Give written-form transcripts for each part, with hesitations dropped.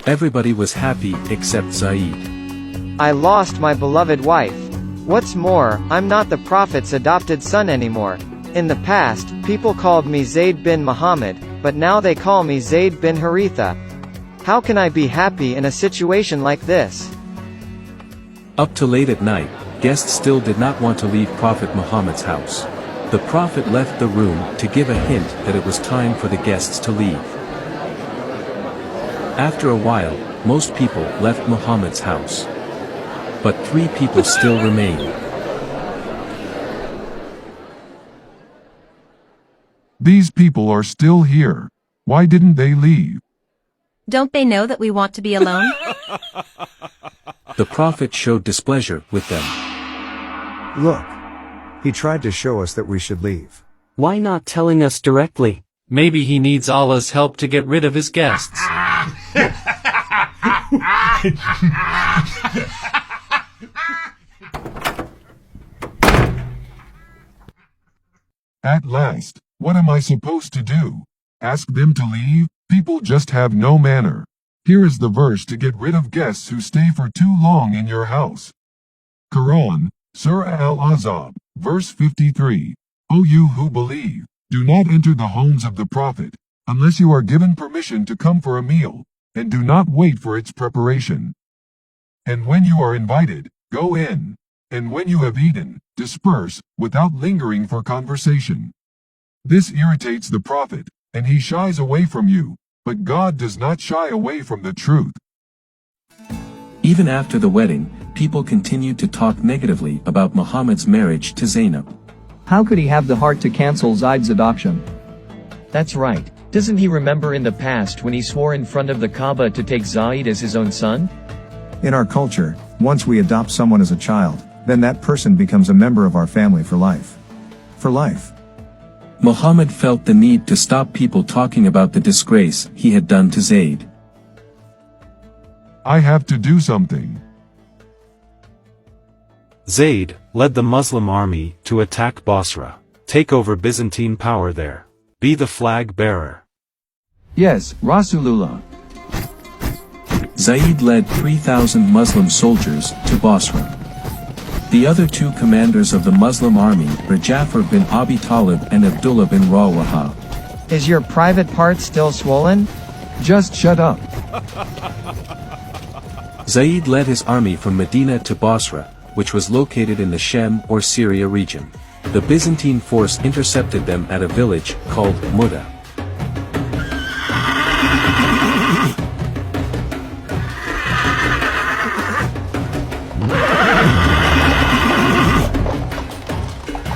Everybody was happy except Zayd. I lost my beloved wife. What's more, I'm not the Prophet's adopted son anymore. In the past, people called me Zayd bin Muhammad, but now they call me Zayd bin Haritha. How can I be happy in a situation like this? Up to late at night, guests still did not want to leave Prophet Muhammad's house. The Prophet left the room to give a hint that it was time for the guests to leave. After a while, most people left Muhammad's house. But 3 people still remained. These people are still here. Why didn't they leave? Don't they know that we want to be alone? The Prophet showed displeasure with them. Look. He tried to show us that we should leave. Why not telling us directly? Maybe he needs Allah's help to get rid of his guests. At last, what am I supposed to do? Ask them to leave? People just have no manner. Here is the verse to get rid of guests who stay for too long in your house. Quran, Surah Al-Ahzab, verse 53. O you who believe, do not enter the homes of the Prophet, unless you are given permission to come for a meal, and do not wait for its preparation. And when you are invited, go in, and when you have eaten, disperse, without lingering for conversation. This irritates the Prophet, and he shies away from you, but God does not shy away from the truth. Even after the wedding, people continued to talk negatively about Muhammad's marriage to Zaynab. How could he have the heart to cancel Zayd's adoption? That's right. Doesn't he remember in the past when he swore in front of the Kaaba to take Zayd as his own son? In our culture, once we adopt someone as a child, then that person becomes a member of our family for life. For life. Muhammad felt the need to stop people talking about the disgrace he had done to Zayd. I have to do something. Zayd led the Muslim army to attack Basra, take over Byzantine power there. Be the flag bearer. Yes, Rasulullah. Zayd led 3,000 Muslim soldiers to Basra. The other 2 commanders of the Muslim army were Ja'far bin Abi Talib and Abdullah bin Rawaha. Is your private part still swollen? Just shut up. Zayd led his army from Medina to Basra, which was located in the Shem or Syria region. The Byzantine force intercepted them at a village called Muda.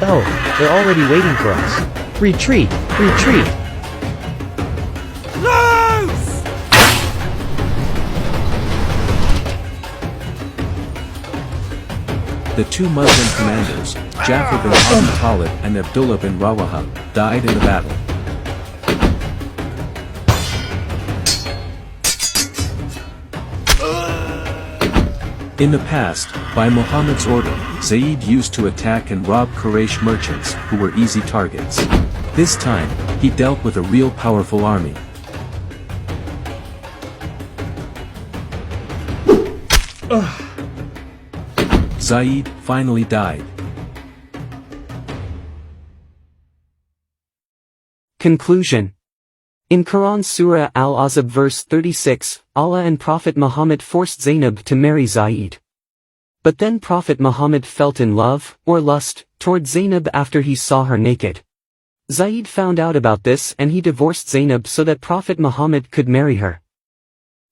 Oh, they're already waiting for us. Retreat! Retreat! The 2 Muslim commanders, Ja'far bin Abi Talib and Abdullah bin Rawaha, died in the battle. In the past, by Muhammad's order, Zayd used to attack and rob Quraysh merchants who were easy targets. This time, he dealt with a real powerful army. Zayd finally died. Conclusion. In Quran Surah Al-Ahzab verse 36, Allah and Prophet Muhammad forced Zaynab to marry Zayd. But then Prophet Muhammad felt in love, or lust, toward Zaynab after he saw her naked. Zayd found out about this and he divorced Zaynab so that Prophet Muhammad could marry her.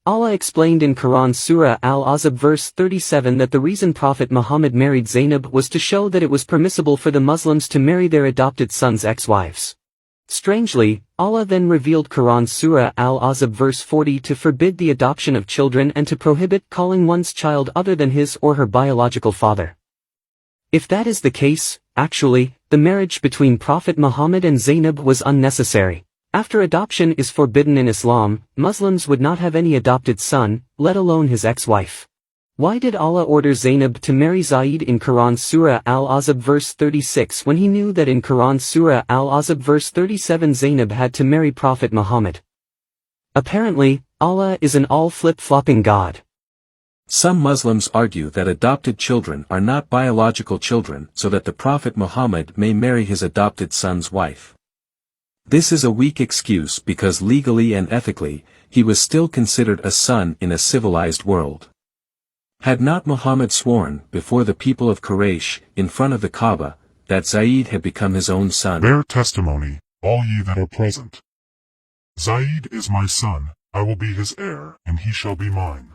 Allah explained in Quran Surah Al-Ahzab verse 37 that the reason Prophet Muhammad married Zaynab was to show that it was permissible for the Muslims to marry their adopted sons' ex-wives. Strangely, Allah then revealed Quran Surah Al-Ahzab verse 40 to forbid the adoption of children and to prohibit calling one's child other than his or her biological father. If that is the case, actually, the marriage between Prophet Muhammad and Zaynab was unnecessary. After adoption is forbidden in Islam, Muslims would not have any adopted son, let alone his ex-wife. Why did Allah order Zaynab to marry Zayd in Quran Surah Al-Ahzab verse 36 when he knew that in Quran Surah Al-Ahzab verse 37 Zaynab had to marry Prophet Muhammad? Apparently, Allah is an all-flip-flopping God. Some Muslims argue that adopted children are not biological children so that the Prophet Muhammad may marry his adopted son's wife. This is a weak excuse because legally and ethically, he was still considered a son in a civilized world. Had not Muhammad sworn before the people of Quraysh, in front of the Kaaba, that Zayd had become his own son? Bear testimony, all ye that are present. Zayd is my son, I will be his heir, and he shall be mine.